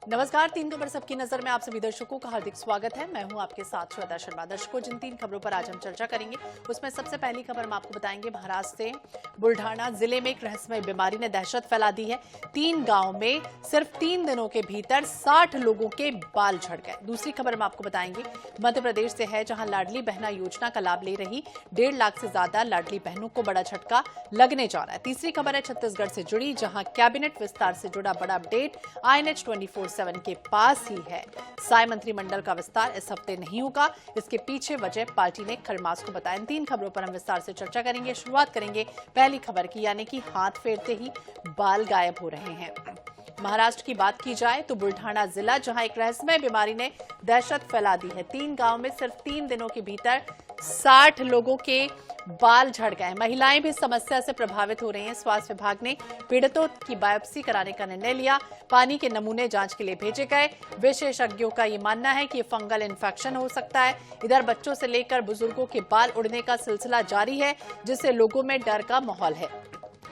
नमस्कार। 3 खबर सबकी नजर में आप सभी दर्शकों का हार्दिक स्वागत है। मैं हूं आपके साथ श्वेता शर्मा। दर्शकों, जिन 3 खबरों पर आज हम चर्चा करेंगे उसमें सबसे पहली खबर हम आपको बताएंगे महाराष्ट्र से। बुल्ढाना जिले में एक रहस्यमय बीमारी ने दहशत फैला दी है। 3 गांव में सिर्फ 3 दिनों के भीतर 60 लोगों के बाल झड़ गए। दूसरी खबर हम आपको बताएंगे मध्य प्रदेश से है, जहां लाडली बहना योजना का लाभ ले रही 1.5 लाख से ज्यादा लाडली बहनों को बड़ा झटका लगने जा रहा है। तीसरी खबर है छत्तीसगढ़ से जुड़ी, जहां कैबिनेट विस्तार से जुड़ा बड़ा अपडेट INH 24/7 के पास ही है। साय मंत्रिमंडल का विस्तार इस हफ्ते नहीं होगा। इसके पीछे वजह पार्टी ने खरमास को बताया। इन 3 खबरों पर हम विस्तार से चर्चा करेंगे। शुरुआत करेंगे पहली खबर की, यानी कि हाथ फेरते ही बाल गायब हो रहे हैं। महाराष्ट्र की बात की जाए तो बुल्ढाना जिला, जहां एक रहस्यमय बीमारी ने दहशत फैला दी है। 3 गांव में सिर्फ 3 दिनों के भीतर 60 लोगों के बाल झड़ गए। महिलाएं भी समस्या से प्रभावित हो रही हैं। स्वास्थ्य विभाग ने पीड़ितों की बायोप्सी कराने का निर्णय लिया। पानी के नमूने जांच के लिए भेजे गए। विशेषज्ञों का ये मानना है कि फंगल इन्फेक्शन हो सकता है। इधर बच्चों से लेकर बुजुर्गों के बाल उड़ने का सिलसिला जारी है, जिससे लोगों में डर का माहौल है।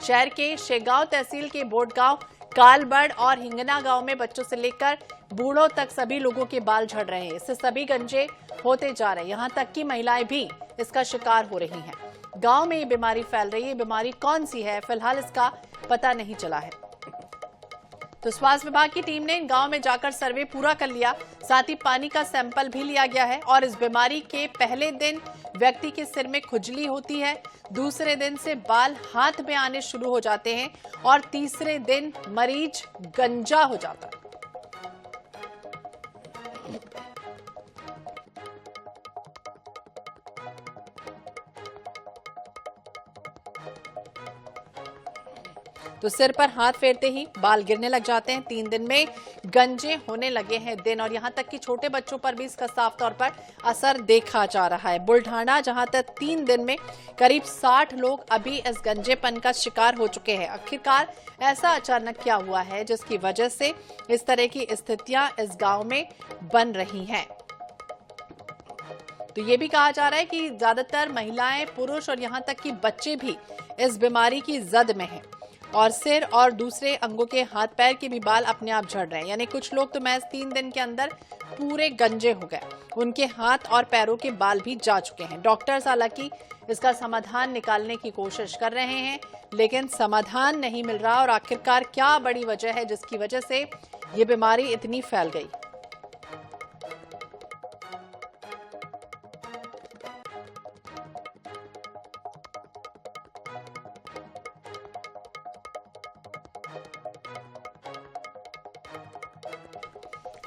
शहर के शेगांव तहसील के बोटगांव, कालबड़ और हिंगना गांव में बच्चों से लेकर बूढ़ों तक सभी लोगों के बाल झड़ रहे हैं। इससे सभी गंजे होते जा रहे हैं। यहां तक कि महिलाएं भी इसका शिकार हो रही हैं। गांव में ये बीमारी फैल रही है। बीमारी कौन सी है, फिलहाल इसका पता नहीं चला है। तो स्वास्थ्य विभाग की टीम ने गांव में जाकर सर्वे पूरा कर लिया। साथ ही पानी का सैंपल भी लिया गया है। और इस बीमारी के पहले दिन व्यक्ति के सिर में खुजली होती है, दूसरे दिन से बाल हाथ में आने शुरू हो जाते हैं और तीसरे दिन मरीज गंजा हो जाता है। तो सिर पर हाथ फेरते ही बाल गिरने लग जाते हैं। 3 दिन में गंजे होने लगे हैं दिन, और यहां तक कि छोटे बच्चों पर भी इसका साफ तौर पर असर देखा जा रहा है। बुल्ढाना, जहां तक 3 दिन में करीब 60 लोग अभी इस गंजेपन का शिकार हो चुके हैं। आखिरकार ऐसा अचानक क्या हुआ है जिसकी वजह से इस तरह की स्थितियां इस गांव में बन रही हैं? तो ये भी कहा जा रहा है कि ज्यादातर महिलाएं, पुरुष और यहां तक कि बच्चे भी इस बीमारी की जद में हैं। और सिर और दूसरे अंगों के हाथ पैर के भी बाल अपने आप झड़ रहे हैं। यानी कुछ लोग तो महज 3 दिन के अंदर पूरे गंजे हो गए। उनके हाथ और पैरों के बाल भी जा चुके हैं। डॉक्टर्स हालांकि इसका समाधान निकालने की कोशिश कर रहे हैं, लेकिन समाधान नहीं मिल रहा। और आखिरकार क्या बड़ी वजह है जिसकी वजह से ये बीमारी इतनी फैल गई?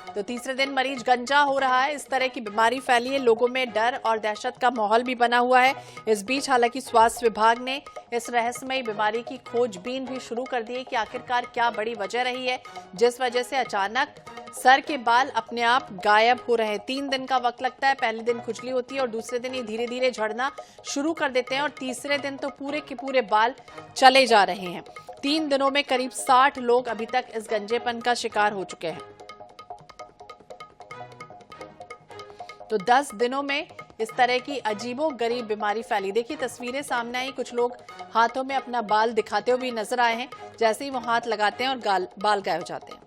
तो तीसरे दिन मरीज गंजा हो रहा है। इस तरह की बीमारी फैली है। लोगों में डर और दहशत का माहौल भी बना हुआ है। इस बीच हालांकि स्वास्थ्य विभाग ने इस रहस्यमयी बीमारी की खोजबीन भी शुरू कर दी है कि आखिरकार क्या बड़ी वजह रही है जिस वजह से अचानक सर के बाल अपने आप गायब हो रहे हैं। 3 दिन का वक्त लगता है। पहले दिन खुजली होती है और दूसरे दिन ये धीरे धीरे झड़ना शुरू कर देते हैं और तीसरे दिन तो पूरे के पूरे बाल चले जा रहे हैं। 3 दिनों में करीब 60 लोग अभी तक इस गंजेपन का शिकार हो चुके हैं। तो 10 दिनों में इस तरह की अजीबोगरीब बीमारी फैली। देखिए तस्वीरें सामने आई। कुछ लोग हाथों में अपना बाल दिखाते हुए नजर आए हैं। जैसे ही वो हाथ लगाते हैं और बाल गायब हो जाते हैं।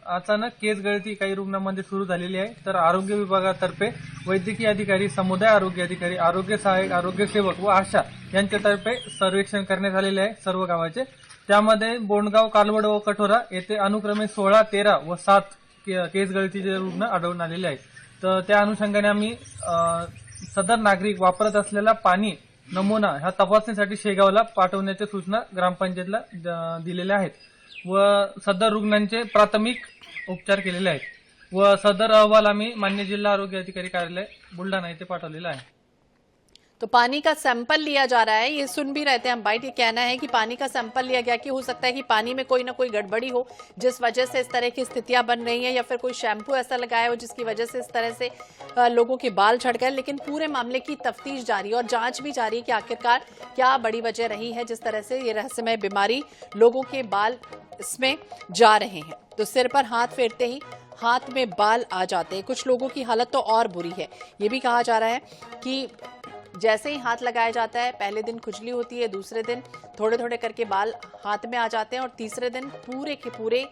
अचानक केस गळती काही रुग्णांमध्ये सुरू झालेली आहे। तर आरोग्य विभागातर्फे वैद्यकीय अधिकारी, समुदाय आरोग्य अधिकारी, आरोग्य सहाय्यक, आरोग्य सेवक व आशा यांच्यातर्फे सर्वेक्षण करण्यात आलेले आहे सर्व गावाचे। त्यामध्ये बोंडगाव, कालवड व कठोरा येथे अनुक्रमे 16, 13 व 7 केस गळतीचे रुग्ण आढळून आलेले आहेत। तर त्या अनुषंगाने आम्ही सदर नागरिक वापरत असलेला पाणी नमुना ह्या तपासणीसाठी शेगावला पाठवण्याच्या सूचना ग्रामपंचायतला दिलेल्या आहेत व सदर रुग्णांचे प्राथमिक उपचार केलेले आहेत व सदर अहवाल आम्ही मान्य जिल्हा आरोग्य अधिकारी कार्यालय बुलढाणा येथे पाठवलेला आहे। तो पानी का सैंपल लिया जा रहा है। ये सुन भी रहते हैं हम बाइट। ये कहना है कि पानी का सैंपल लिया गया कि हो सकता है कि पानी में कोई ना कोई गड़बड़ी हो जिस वजह से इस तरह की स्थितियां बन रही हैं, या फिर कोई शैम्पू ऐसा लगाया हो जिसकी वजह से इस तरह से लोगों के बाल झड़ गए। लेकिन पूरे मामले की तफ्तीश जारी है और जांच भी जारी है कि आखिरकार क्या बड़ी वजह रही है जिस तरह से ये रहस्यमय बीमारी लोगों के बाल इसमें जा रहे हैं। तो सिर पर हाथ फेरते ही हाथ में बाल आ जाते हैं। कुछ लोगों की हालत तो और बुरी है। ये भी कहा जा रहा है कि जैसे ही हाथ लगाया जाता है, पहले दिन खुजली होती है, दूसरे दिन थोड़े थोड़े करके बाल हाथ में आ जाते हैं और तीसरे दिन पूरे के पूरे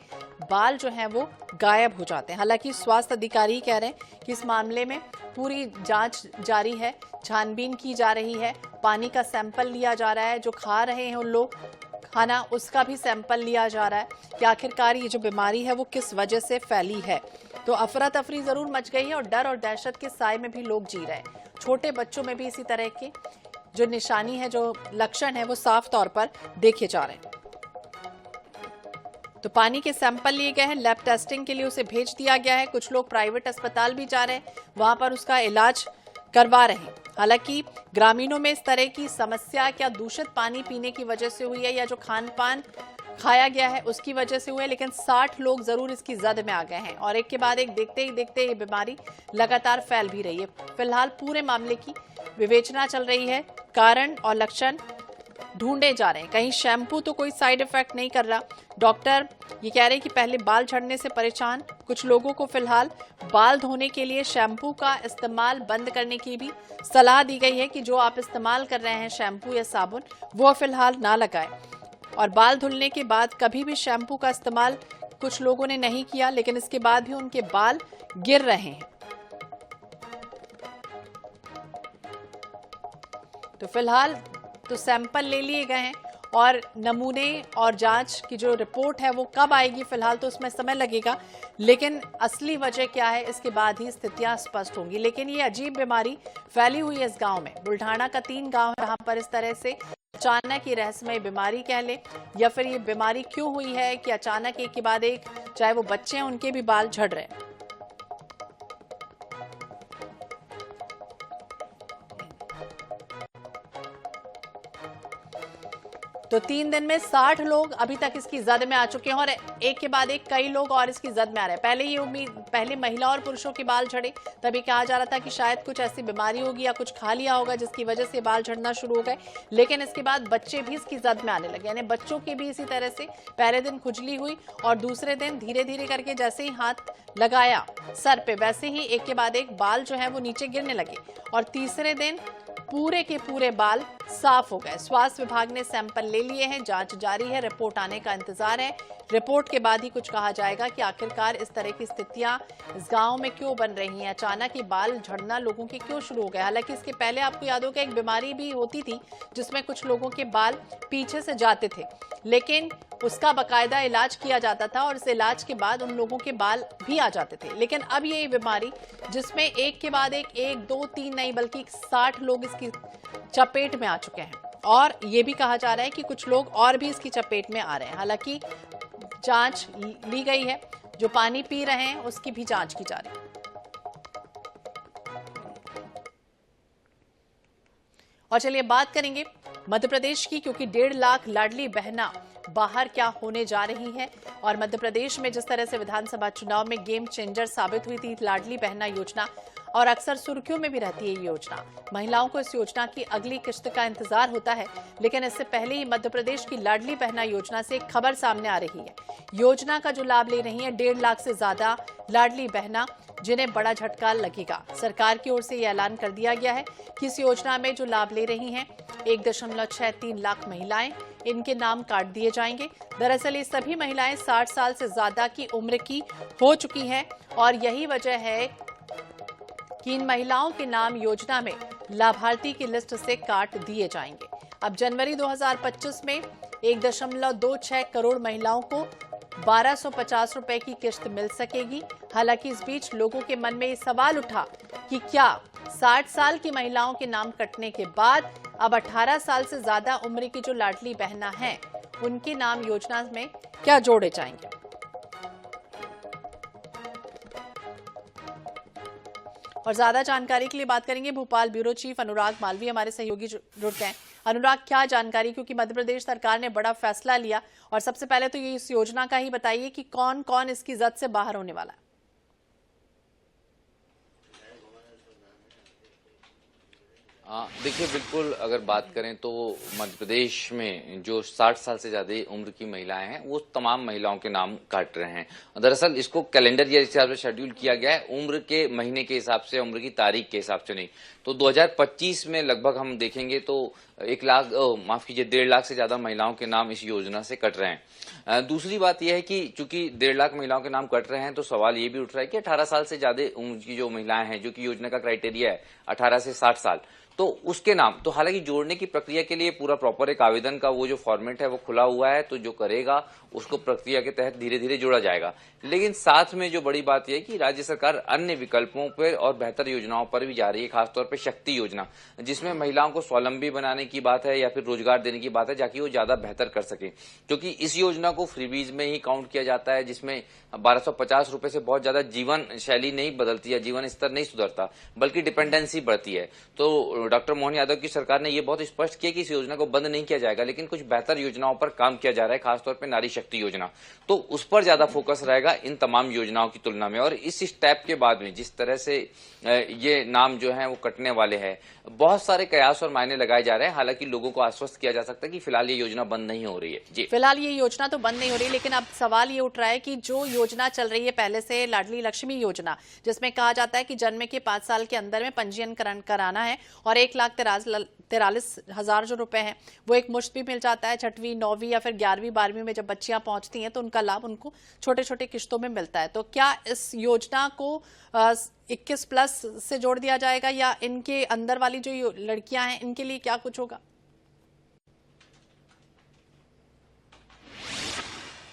बाल जो हैं वो गायब हो जाते हैं। हालांकि स्वास्थ्य अधिकारी कह रहे हैं कि इस मामले में पूरी जांच जारी है, छानबीन की जा रही है, पानी का सैंपल लिया जा रहा है, जो खा रहे हैं उन लोग खाना उसका भी सैंपल लिया जा रहा है कि आखिरकार ये जो बीमारी है वो किस वजह से फैली है। तो अफरा तफरी जरूर मच गई है और डर और दहशत के साए में भी लोग जी रहे हैं। छोटे बच्चों में भी इसी तरह के जो निशानी है, जो लक्षण है वो साफ तौर पर देखे जा रहे हैं। तो पानी के सैंपल लिए गए हैं, लैब टेस्टिंग के लिए उसे भेज दिया गया है। कुछ लोग प्राइवेट अस्पताल भी जा रहे हैं, वहां पर उसका इलाज करवा रहे हैं। हालांकि ग्रामीणों में इस तरह की समस्या क्या दूषित पानी पीने की वजह से हुई है या जो खान पान खाया गया है उसकी वजह से हुए, लेकिन 60 लोग जरूर इसकी जद में आ गए हैं और एक के बाद एक देखते ही देखते ये बीमारी लगातार फैल भी रही है। फिलहाल पूरे मामले की विवेचना चल रही है, कारण और लक्षण ढूंढे जा रहे हैं। कहीं शैम्पू तो कोई साइड इफेक्ट नहीं कर रहा। डॉक्टर ये कह रहे हैं कि पहले बाल झड़ने से परेशान कुछ लोगों को फिलहाल बाल धोने के लिए शैम्पू का इस्तेमाल बंद करने की भी सलाह दी गई है कि जो आप इस्तेमाल कर रहे हैं शैम्पू या साबुन वो फिलहाल ना लगाएं। और बाल धुलने के बाद कभी भी शैम्पू का इस्तेमाल कुछ लोगों ने नहीं किया, लेकिन इसके बाद भी उनके बाल गिर रहे हैं। तो फिलहाल तो सैंपल ले लिए गए हैं और नमूने और जांच की जो रिपोर्ट है वो कब आएगी फिलहाल तो उसमें समय लगेगा, लेकिन असली वजह क्या है इसके बाद ही स्थितियां स्पष्ट होंगी। लेकिन ये अजीब बीमारी फैली हुई है इस गांव में। बुल्ढाना का 3 गांव है जहां पर इस तरह से अचानक ये रहस्यमय बीमारी कह ले या फिर ये बीमारी क्यों हुई है कि अचानक एक के बाद एक, चाहे वो बच्चे हैं उनके भी बाल झड़ रहे हैं। तो 3 दिन में 60 लोग अभी तक इसकी जद में आ चुके हैं और एक के बाद एक कई लोग और इसकी जद में आ रहे हैं। पहले महिला और पुरुषों के बाल झड़े, तभी कहा जा रहा था कि शायद कुछ ऐसी बीमारी होगी या कुछ खा लिया होगा जिसकी वजह से बाल झड़ना शुरू हो गए। लेकिन इसके बाद बच्चे भी इसकी जद में आने लगे, यानी बच्चों की भी इसी तरह से पहले दिन खुजली हुई और दूसरे दिन धीरे धीरे करके जैसे ही हाथ लगाया सर पे वैसे ही एक के बाद एक बाल जो है वो नीचे गिरने लगे और तीसरे दिन पूरे के पूरे बाल साफ हो गए। स्वास्थ्य विभाग ने सैंपल ले लिए हैं, जांच जारी है, रिपोर्ट आने का इंतजार है। रिपोर्ट के बाद ही कुछ कहा जाएगा कि आखिरकार इस तरह की स्थितियां इस गांव में क्यों बन रही हैं, अचानक ये बाल झड़ना लोगों के क्यों शुरू हो गए। हालांकि इसके पहले आपको याद होगा एक बीमारी भी होती थी जिसमें कुछ लोगों के बाल पीछे से जाते थे, लेकिन उसका बाकायदा इलाज किया जाता था और इस इलाज के बाद उन लोगों के बाल भी आ जाते थे। लेकिन अब ये बीमारी जिसमें एक के बाद एक 2 3 नहीं बल्कि 60 लोग इसकी चपेट में आ चुके हैं और ये भी कहा जा रहा है कि कुछ लोग और भी इसकी चपेट में आ रहे हैं। हालांकि जांच ली गई है, जो पानी पी रहे हैं उसकी भी जांच की जा रही है। और चलिए बात करेंगे मध्य प्रदेश की, क्योंकि 1.5 लाख लाडली बहना बाहर क्या होने जा रही है। और मध्य प्रदेश में जिस तरह से विधानसभा चुनाव में गेम चेंजर साबित हुई थी लाडली बहना योजना और अक्सर सुर्खियों में भी रहती है ये योजना। महिलाओं को इस योजना की अगली किश्त का इंतजार होता है, लेकिन इससे पहले ही मध्य प्रदेश की लाडली बहना योजना से एक खबर सामने आ रही है। योजना का जो लाभ ले रही है 1.5 लाख से ज्यादा लाडली बहना, जिन्हें बड़ा झटका लगेगा। सरकार की ओर से यह ऐलान कर दिया गया है कि इस योजना में जो लाभ ले रही हैं 1.63 लाख महिलाएं, इनके नाम काट दिए जाएंगे। दरअसल ये सभी महिलाएं 60 साल से ज्यादा की उम्र की हो चुकी हैं और यही वजह है कि इन महिलाओं के नाम योजना में लाभार्थी की लिस्ट से काट दिए जाएंगे। अब जनवरी 2025 में 1.26 करोड़ महिलाओं को 1250 रुपए की किश्त मिल सकेगी। हालांकि इस बीच लोगों के मन में ये सवाल उठा कि क्या 60 साल की महिलाओं के नाम कटने के बाद अब 18 साल से ज्यादा उम्र की जो लाडली बहना हैं उनके नाम योजना में क्या जोड़े जाएंगे। और ज्यादा जानकारी के लिए बात करेंगे भोपाल ब्यूरो चीफ अनुराग मालवीय, हमारे सहयोगी जुड़ गए हैं। अनुराग, क्या जानकारी, क्योंकि मध्य प्रदेश सरकार ने बड़ा फैसला लिया और सबसे पहले तो ये इस योजना का ही बताइए कि कौन कौन इसकी जद से बाहर होने वाला है। देखिए, बिल्कुल अगर बात करें तो मध्य प्रदेश में जो 60 साल से ज्यादा उम्र की महिलाएं हैं वो तमाम महिलाओं के नाम काट रहे हैं। दरअसल इसको कैलेंडर ईयर हिसाब से शेड्यूल किया गया है, उम्र के महीने के हिसाब से, उम्र की तारीख के हिसाब से नहीं। तो 2025 में लगभग हम देखेंगे तो 1 लाख से ज्यादा महिलाओं के नाम इस योजना से कट रहे हैं। दूसरी बात यह है कि चूंकि 1.5 लाख महिलाओं के नाम कट रहे हैं तो सवाल ये भी उठ रहा है कि 18 साल से ज्यादा उम्र की जो महिलाएं हैं, जो कि योजना का क्राइटेरिया है 18 से 60 साल, तो उसके नाम तो हालांकि जोड़ने की प्रक्रिया के लिए पूरा प्रॉपर एक आवेदन का वो जो फॉर्मेट है वो खुला हुआ है, तो जो करेगा उसको प्रक्रिया के तहत धीरे धीरे जोड़ा जाएगा। लेकिन साथ में जो बड़ी बात यह है कि राज्य सरकार अन्य विकल्पों पर और बेहतर योजनाओं पर भी जा रही है, खासतौर पर शक्ति योजना, जिसमें महिलाओं को स्वावलंबी बनाने की बात है या फिर रोजगार देने की बात है, जाकि वो ज्यादा बेहतर कर सके। क्योंकि इस योजना को फ्रीबीज में ही काउंट किया जाता है, जिसमें 1250 रुपए से बहुत ज्यादा जीवन शैली नहीं बदलती है, जीवन स्तर नहीं सुधरता, बल्कि डिपेंडेंसी बढ़ती है। तो डॉक्टर मोहन यादव की सरकार ने यह बहुत स्पष्ट किया कि इस योजना को बंद नहीं किया जाएगा, लेकिन कुछ बेहतर योजनाओं पर काम किया जा रहा है, खासतौर पर नारी शक्ति योजना, तो उस पर ज्यादा फोकस रहेगा इन तमाम योजनाओं की तुलना में। और इस स्टेप के बाद में जिस तरह से ये नाम जो है वो कटने वाले हैं, बहुत सारे कयास और मायने लगाए जा रहे हैं। हालांकि लोगों को आश्वस्त किया जा सकता है कि फिलहाल ये योजना बंद नहीं हो रही है। जी, फिलहाल ये योजना तो बंद नहीं हो रही, लेकिन अब सवाल ये उठ रहा है कि जो योजना चल रही है पहले से, लाडली लक्ष्मी योजना, जिसमें कहा जाता है कि जन्म के 5 साल के अंदर में पंजीयन कराना है और 1,43,000 जो रुपए हैं वो एक मुश्त भी मिल जाता है। 6वीं 9वीं या फिर 11वीं 12वीं में जब बच्चियां पहुंचती हैं तो उनका लाभ उनको छोटे छोटे किस्तों में मिलता है। तो क्या इस योजना को 21 प्लस से जोड़ दिया जाएगा या इनके अंदर वाली जो लड़कियां हैं इनके लिए क्या कुछ होगा?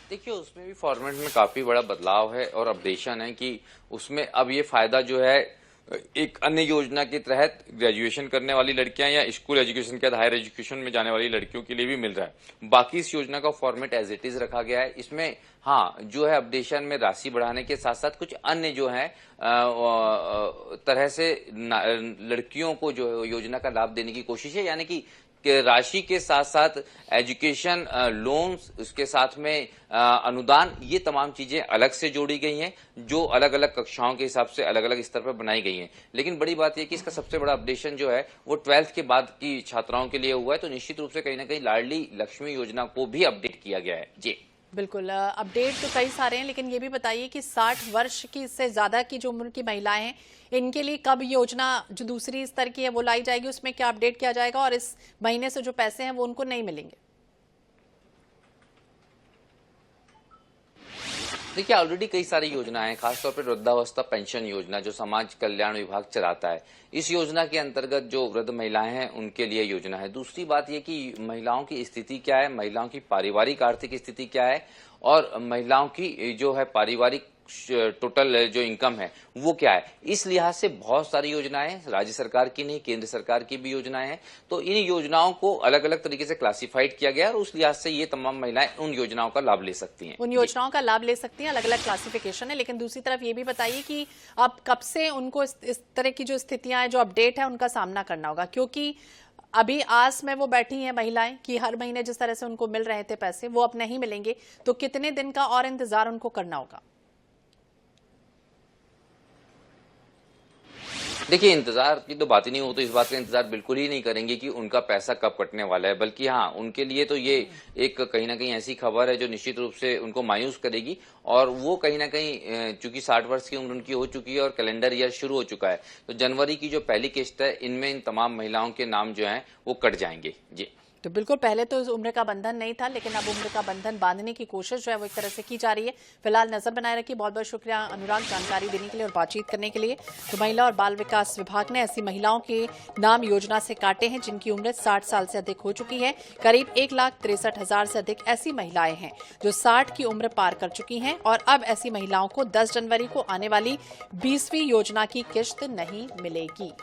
देखिए, उसमें भी फॉर्मेट में काफी बड़ा बदलाव है और अपडेशन है कि उसमें अब ये फायदा जो है एक अन्य योजना के तहत ग्रेजुएशन करने वाली लड़कियां या स्कूल एजुकेशन के बाद हायर एजुकेशन में जाने वाली लड़कियों के लिए भी मिल रहा है। बाकी इस योजना का फॉर्मेट एज इट इज रखा गया है। इसमें हाँ जो है अपडेशन में राशि बढ़ाने के साथ साथ कुछ अन्य जो है तरह से लड़कियों को जो योजना का लाभ देने की कोशिश है, यानी कि राशि के साथ साथ एजुकेशन लोन्स, उसके साथ में अनुदान, ये तमाम चीजें अलग से जोड़ी गई हैं, जो अलग अलग कक्षाओं के हिसाब से अलग अलग स्तर पर बनाई गई हैं। लेकिन बड़ी बात यह कि इसका सबसे बड़ा अपडेशन जो है वो 12th के बाद की छात्राओं के लिए हुआ है। तो निश्चित रूप से कहीं ना कहीं लाडली लक्ष्मी योजना को भी अपडेट किया गया है। जी बिल्कुल, अपडेट तो कई सारे हैं, लेकिन ये भी बताइए कि 60 वर्ष की से ज्यादा की जो उम्र की महिलाएं हैं इनके लिए कब योजना जो दूसरी स्तर की है वो लाई जाएगी, उसमें क्या अपडेट किया जाएगा और इस महीने से जो पैसे हैं वो उनको नहीं मिलेंगे? देखिए, ऑलरेडी कई सारी योजनाएं हैं, खासतौर पर वृद्धावस्था पेंशन योजना जो समाज कल्याण विभाग चलाता है। इस योजना के अंतर्गत जो वृद्ध महिलाएं हैं उनके लिए योजना है। दूसरी बात यह कि महिलाओं की स्थिति क्या है, महिलाओं की पारिवारिक आर्थिक स्थिति क्या है और महिलाओं की जो है पारिवारिक टोटल जो इनकम है वो क्या है, इस लिहाज से बहुत सारी योजनाएं, राज्य सरकार की नहीं केंद्र सरकार की भी योजनाएं हैं। तो इन योजनाओं को अलग अलग तरीके से क्लासिफाइड किया गया है और उस लिहाज से ये तमाम महिलाएं उन योजनाओं का लाभ ले सकती हैं। उन योजनाओं का लाभ ले सकती हैं, अलग अलग क्लासिफिकेशन है। लेकिन दूसरी तरफ ये भी बताइए कि अब कब से उनको इस तरह की जो स्थितियां हैं, जो अपडेट है, उनका सामना करना होगा, क्योंकि अभी आस में वो बैठी हैं महिलाएं कि हर महीने जिस तरह से उनको मिल रहे थे पैसे वो अब नहीं मिलेंगे, तो कितने दिन का और इंतजार उनको करना होगा? देखिए, इंतजार की तो बात ही नहीं हो, तो इस बात का इंतजार बिल्कुल ही नहीं करेंगे कि उनका पैसा कब कटने वाला है, बल्कि हाँ उनके लिए तो ये एक कहीं ना कहीं ऐसी खबर है जो निश्चित रूप से उनको मायूस करेगी। और वो कहीं ना कहीं चूंकि 60 वर्ष की उम्र उनकी हो चुकी है और कैलेंडर ईयर शुरू हो चुका है, तो जनवरी की जो पहली किस्त है इनमें इन तमाम महिलाओं के नाम जो है वो कट जाएंगे। जी तो बिल्कुल, पहले तो उम्र का बंधन नहीं था, लेकिन अब उम्र का बंधन बांधने की कोशिश जो है वो एक तरह से की जा रही है। फिलहाल नजर बनाए रखिए। बहुत बहुत शुक्रिया अनुराग, जानकारी देने के लिए और बातचीत करने के लिए। तो महिला और बाल विकास विभाग ने ऐसी महिलाओं के नाम योजना से काटे हैं जिनकी उम्र 60 साल से अधिक हो चुकी है। करीब 1,63,000 से अधिक ऐसी महिलाएं हैं जो 60 की उम्र पार कर चुकी हैं और अब ऐसी महिलाओं को 10 जनवरी को आने वाली 20वीं योजना की किश्त नहीं मिलेगी।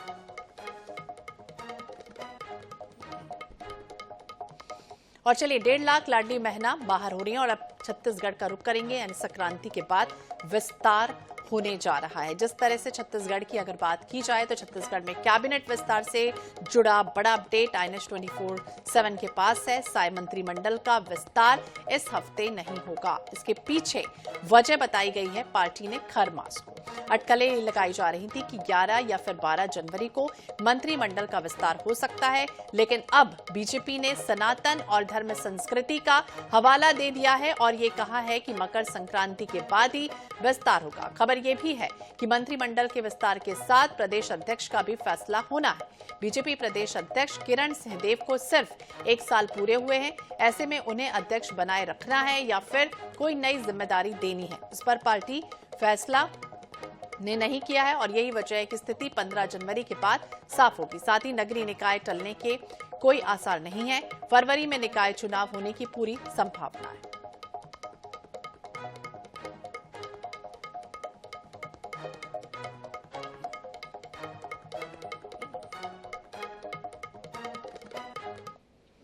और चलिए, 1.5 लाख लाडली बहना बाहर हो रही हैं और अब छत्तीसगढ़ का रुख करेंगे, यानी संक्रांति के बाद विस्तार होने जा रहा है। जिस तरह से छत्तीसगढ़ की अगर बात की जाए तो छत्तीसगढ़ में कैबिनेट विस्तार से जुड़ा बड़ा अपडेट INS 24/7 के पास है। साय मंत्रिमंडल का विस्तार इस हफ्ते नहीं होगा। इसके पीछे वजह बताई गई है पार्टी ने खरमास को। अटकलें लगाई जा रही थी कि 11 या फिर 12 जनवरी को मंत्रिमंडल का विस्तार हो सकता है, लेकिन अब बीजेपी ने सनातन और धर्म संस्कृति का हवाला दे दिया है और ये कहा है कि मकर संक्रांति के बाद ही विस्तार होगा। खबर यह भी है कि मंत्रिमंडल के विस्तार के साथ प्रदेश अध्यक्ष का भी फैसला होना है। बीजेपी प्रदेश अध्यक्ष किरण सिंहदेव को सिर्फ 1 साल पूरे हुए हैं। ऐसे में उन्हें अध्यक्ष बनाए रखना है या फिर कोई नई जिम्मेदारी देनी है, इस पर पार्टी फैसला ने नहीं किया है और यही वजह है कि स्थिति 15 जनवरी के बाद साफ होगी। साथ ही नगरीय निकाय टलने के कोई आसार नहीं है। फरवरी में निकाय चुनाव होने की पूरी संभावना है।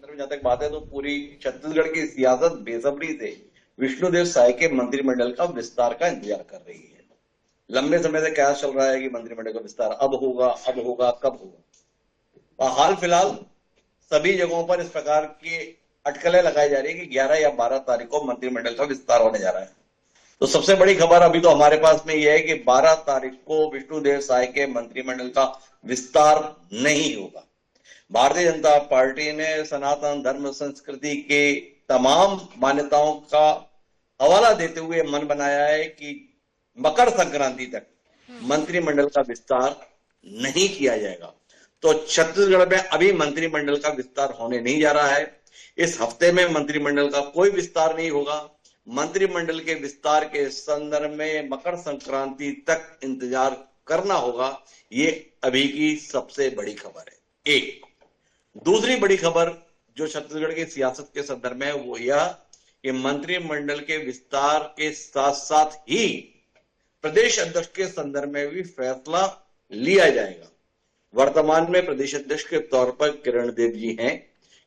जहां तक बात है तो पूरी छत्तीसगढ़ की सियासत बेसब्री से विष्णुदेव साय के मंत्रिमंडल का विस्तार का इंतजार कर रही है। लंबे समय से कयास चल रहा है कि मंत्रिमंडल का विस्तार अब होगा, कब होगा। और हाल फिलहाल सभी जगहों पर इस प्रकार की अटकलें लगाई जा रही है कि 11 या 12 तारीख को मंत्रिमंडल का विस्तार होने जा रहा है। तो सबसे बड़ी खबर अभी तो हमारे पास में यह है कि 12 तारीख को विष्णुदेव साय के मंत्रिमंडल का विस्तार नहीं होगा। भारतीय जनता पार्टी ने सनातन धर्म संस्कृति के तमाम मान्यताओं का हवाला देते हुए मन बनाया है कि मकर संक्रांति तक मंत्रिमंडल का विस्तार नहीं किया जाएगा। तो छत्तीसगढ़ में अभी मंत्रिमंडल का विस्तार होने नहीं जा रहा है। इस हफ्ते में मंत्रिमंडल का कोई विस्तार नहीं होगा। मंत्रिमंडल के विस्तार के संदर्भ में मकर संक्रांति तक इंतजार करना होगा। ये अभी की सबसे बड़ी खबर है। एक दूसरी बड़ी खबर जो छत्तीसगढ़ की सियासत के संदर्भ में है वो यह कि मंत्रिमंडल के विस्तार के साथ साथ ही प्रदेश अध्यक्ष के संदर्भ में भी फैसला लिया जाएगा। वर्तमान में प्रदेश अध्यक्ष के तौर पर किरण देव जी हैं।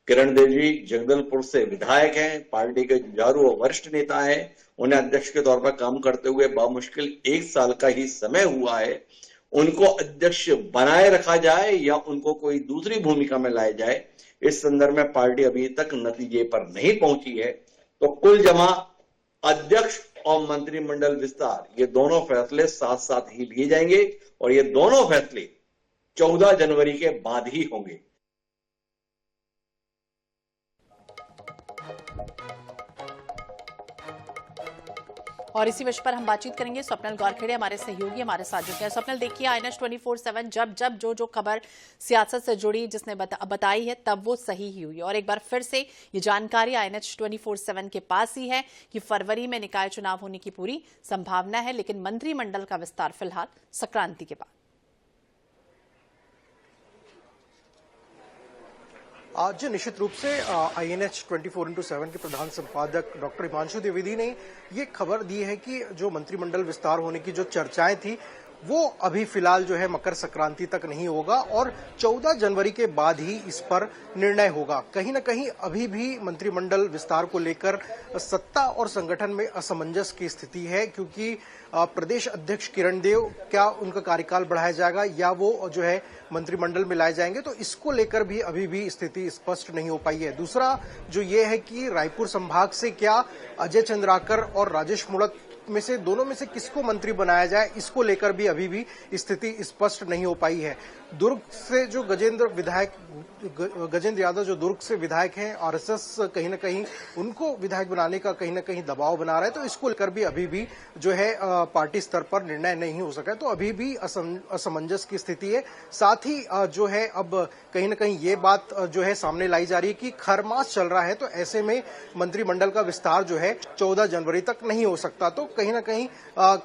किरण देव जी जगदलपुर से विधायक हैं, पार्टी के जुझारू और वरिष्ठ नेता हैं। उन्हें अध्यक्ष के तौर पर काम करते हुए बामुश्किल 1 साल का ही समय हुआ है। उनको अध्यक्ष बनाए रखा जाए या उनको कोई दूसरी भूमिका में लाया जाए, इस संदर्भ में पार्टी अभी तक नतीजे पर नहीं पहुंची है। तो कुल जमा अध्यक्ष और मंत्रिमंडल विस्तार, ये दोनों फैसले साथ साथ ही लिए जाएंगे और ये दोनों फैसले 14 जनवरी के बाद ही होंगे। और इसी विषय पर हम बातचीत करेंगे। स्वप्निल गौरखेड़े हमारे सहयोगी हमारे साथ जुड़े हैं। स्वप्निल, देखिए INS 24/7 जब जो खबर सियासत से जुड़ी जिसने बताई है तब वो सही ही हुई और एक बार फिर से ये जानकारी INS 24/7 के पास ही है कि फरवरी में निकाय चुनाव होने की पूरी संभावना है, लेकिन मंत्रिमंडल का विस्तार फिलहाल संक्रांति के बाद। आज निश्चित रूप से INS 24/7 के प्रधान संपादक डॉक्टर हिमांशु द्विवेदी ने ये खबर दी है कि जो मंत्रिमंडल विस्तार होने की जो चर्चाएं थी वो अभी फिलहाल जो है मकर संक्रांति तक नहीं होगा और 14 जनवरी के बाद ही इस पर निर्णय होगा। कहीं न कहीं अभी भी मंत्रिमंडल विस्तार को लेकर सत्ता और संगठन में असमंजस की स्थिति है, क्योंकि प्रदेश अध्यक्ष किरण देव, क्या उनका कार्यकाल बढ़ाया जाएगा या वो जो है मंत्रिमंडल में लाए जाएंगे, तो इसको लेकर भी अभी भी स्थिति स्पष्ट नहीं हो पाई है। दूसरा जो ये है कि रायपुर संभाग से क्या अजय चंद्राकर और राजेश मूणत में से दोनों में से किसको मंत्री बनाया जाए, इसको लेकर भी अभी भी स्थिति स्पष्ट नहीं हो पाई है। दुर्ग से जो गजेंद्र यादव जो दुर्ग से विधायक हैं, आरएसएस कहीं न कहीं उनको विधायक बनाने का कहीं न कहीं दबाव बना रहा है, तो इसको लेकर भी अभी भी जो है पार्टी स्तर पर निर्णय नहीं हो सका है। तो अभी भी असमंजस की स्थिति है। साथ ही जो है अब कहीं न कहीं ये बात जो है सामने लाई जा रही है कि खरमास चल रहा है, तो ऐसे में मंत्रिमंडल का विस्तार जो है 14 जनवरी तक नहीं हो सकता। तो कहीं न कहीं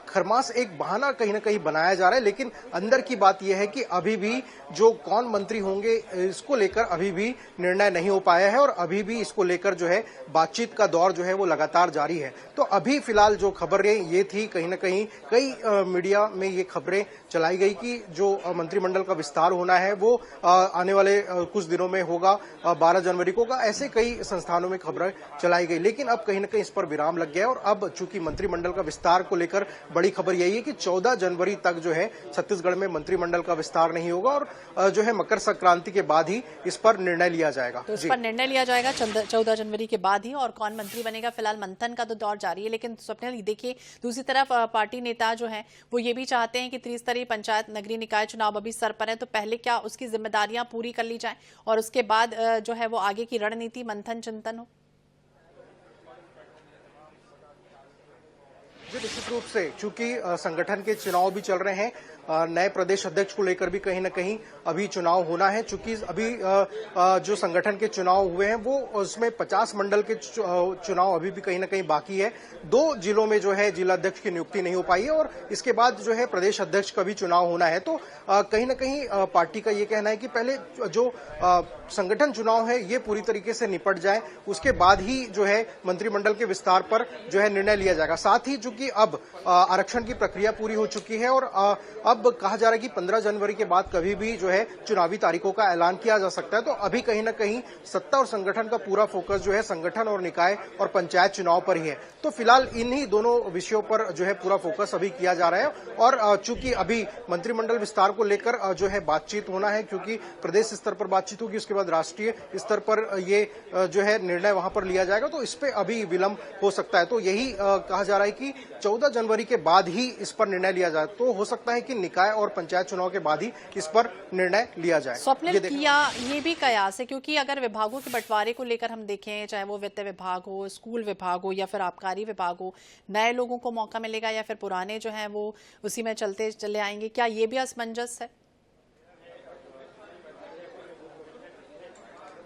खरमास एक बहाना कहीं न कहीं बनाया जा रहा है, लेकिन अंदर की बात यह है कि अभी भी भी जो कौन मंत्री होंगे इसको लेकर अभी भी निर्णय नहीं हो पाया है और अभी भी इसको लेकर जो है बातचीत का दौर जो है वो लगातार जारी है। तो अभी फिलहाल जो खबरें ये थी, कहीं ना कहीं कई मीडिया में ये खबरें चलाई गई कि जो मंत्रिमंडल का विस्तार होना है वो आने वाले कुछ दिनों में होगा, 12 जनवरी को होगा, ऐसे कई संस्थानों में खबरें चलाई गई। लेकिन अब कहीं ना कहीं इस पर विराम लग गया और अब चूंकि मंत्रिमंडल का विस्तार को लेकर बड़ी खबर यही है कि 14 जनवरी तक जो है छत्तीसगढ़ में मंत्रिमंडल का विस्तार नहीं होगा और जो है मकर संक्रांति के बाद ही इस पर निर्णय लिया जाएगा। तो इस पर निर्णय लिया जाएगा 14 जनवरी के बाद ही, और कौन मंत्री बनेगा फिलहाल मंथन का तो दौर जारी है। लेकिन स्वप्निल देखिए, दूसरी तरफ पार्टी नेता जो है वो ये भी चाहते हैं कि त्रिस्तरीय पंचायत नगरीय निकाय चुनाव अभी सर पर है, तो पहले क्या उसकी जिम्मेदारियां पूरी कर ली जाए और उसके बाद जो है वो आगे की रणनीति मंथन चिंतन हो। निश्चित रूप से चूंकि संगठन के चुनाव भी चल रहे हैं, नए प्रदेश अध्यक्ष को लेकर भी कहीं ना कहीं अभी चुनाव होना है। चूंकि अभी जो संगठन के चुनाव हुए हैं वो उसमें 50 मंडल के चुनाव अभी भी कहीं ना कहीं बाकी है। 2 जिलों में जो है जिला अध्यक्ष की नियुक्ति नहीं हो पाई है और इसके बाद जो है प्रदेश अध्यक्ष का भी चुनाव होना है। तो कहीं ना कहीं पार्टी का ये कहना है कि पहले जो संगठन चुनाव है ये पूरी तरीके से निपट जाए, उसके बाद ही जो है मंत्रिमंडल के विस्तार पर जो है निर्णय लिया जाएगा। साथ ही चूंकि अब आरक्षण की प्रक्रिया पूरी हो चुकी है और अब कहा जा रहा है कि 15 जनवरी के बाद कभी भी जो है चुनावी तारीखों का ऐलान किया जा सकता है। तो अभी कहीं ना कहीं सत्ता और संगठन का पूरा फोकस जो है संगठन और निकाय और पंचायत चुनाव पर ही है। तो फिलहाल इन्हीं दोनों विषयों पर जो है पूरा फोकस अभी किया जा रहा है और चूंकि अभी मंत्रिमंडल विस्तार को लेकर जो है बातचीत होना है, क्योंकि प्रदेश स्तर पर बातचीत होगी, उसके बाद राष्ट्रीय स्तर पर ये जो है निर्णय वहां पर लिया जाएगा, तो इस पे अभी विलंब हो सकता है। तो यही कहा जा रहा है कि 14 जनवरी के बाद ही इस पर निर्णय लिया जाए। तो हो सकता है कि निकाय और पंचायत चुनाव के बाद ही इस पर निर्णय लिया जाए। स्वप्निल किया ये भी कयास है, क्योंकि अगर विभागों के बंटवारे को लेकर हम देखें, चाहे वो वित्त विभाग हो, स्कूल विभाग हो या फिर आबकारी विभाग हो, नए लोगों को मौका मिलेगा या फिर पुराने जो हैं वो उसी में चलते चले आएंगे, क्या ये भी असमंजस है?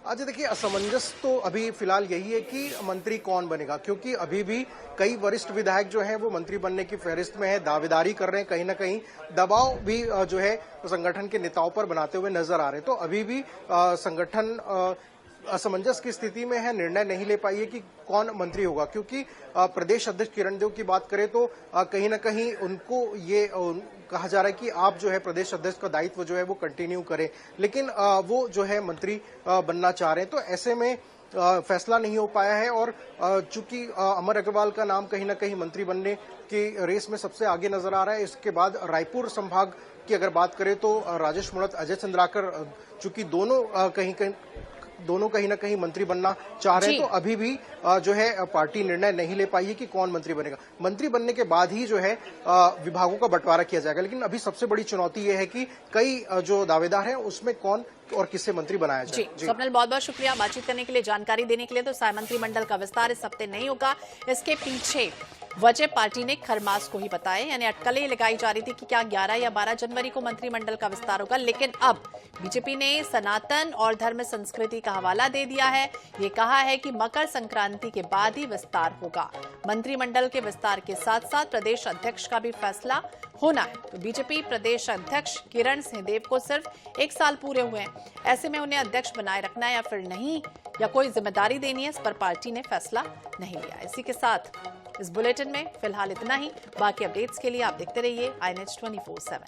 आज देखिए, असमंजस तो अभी फिलहाल यही है कि मंत्री कौन बनेगा, क्योंकि अभी भी कई वरिष्ठ विधायक जो हैं वो मंत्री बनने की फहरिस्त में है, दावेदारी कर रहे हैं, कहीं ना कहीं दबाव भी जो है संगठन के नेताओं पर बनाते हुए नजर आ रहे हैं। तो अभी भी संगठन असमंजस की स्थिति में है, निर्णय नहीं ले पाई है कि कौन मंत्री होगा, क्योंकि प्रदेश अध्यक्ष किरण देव की बात करें तो कहीं ना कहीं उनको ये कहा जा रहा है कि आप जो है प्रदेश अध्यक्ष का दायित्व जो है वो कंटिन्यू करें, लेकिन वो जो है मंत्री बनना चाह रहे हैं। तो ऐसे में फैसला नहीं हो पाया है और चूंकि अमर अग्रवाल का नाम कहीं ना कहीं मंत्री बनने की रेस में सबसे आगे नजर आ रहा है। इसके बाद रायपुर संभाग की अगर बात करें तो राजेश मूणत, अजय चंद्राकर, चूंकि दोनों कहीं ना कहीं मंत्री बनना चाह रहे हैं, तो अभी भी जो है पार्टी निर्णय नहीं ले पाई है कि कौन मंत्री बनेगा। मंत्री बनने के बाद ही जो है विभागों का बंटवारा किया जाएगा, लेकिन अभी सबसे बड़ी चुनौती ये है कि कई जो दावेदार हैं उसमें कौन और किससे मंत्री बनाया जाए। जी स्वप्निल, बहुत बहुत शुक्रिया बातचीत करने के लिए, जानकारी देने के लिए। तो मंत्रिमंडल का विस्तार इस हफ्ते नहीं होगा, इसके पीछे वजह पार्टी ने खरमास को ही बताया, यानी अटकलें लगाई जा रही थी कि क्या 11 या 12 जनवरी को मंत्रिमंडल का विस्तार होगा, लेकिन अब बीजेपी ने सनातन और धर्म संस्कृति का हवाला दे दिया है। ये कहा है कि मकर संक्रांति के बाद ही विस्तार होगा। मंत्रिमंडल के विस्तार के साथ साथ प्रदेश अध्यक्ष का भी फैसला होना है। तो बीजेपी प्रदेश अध्यक्ष किरण सिंहदेव को सिर्फ 1 साल पूरे हुए हैं, ऐसे में उन्हें अध्यक्ष बनाए रखना है या फिर नहीं, या कोई जिम्मेदारी देनी है, इस पर पार्टी ने फैसला नहीं लिया। इसी के साथ इस बुलेटिन में फिलहाल इतना ही। बाकी अपडेट्स के लिए आप देखते रहिए INH 24/7।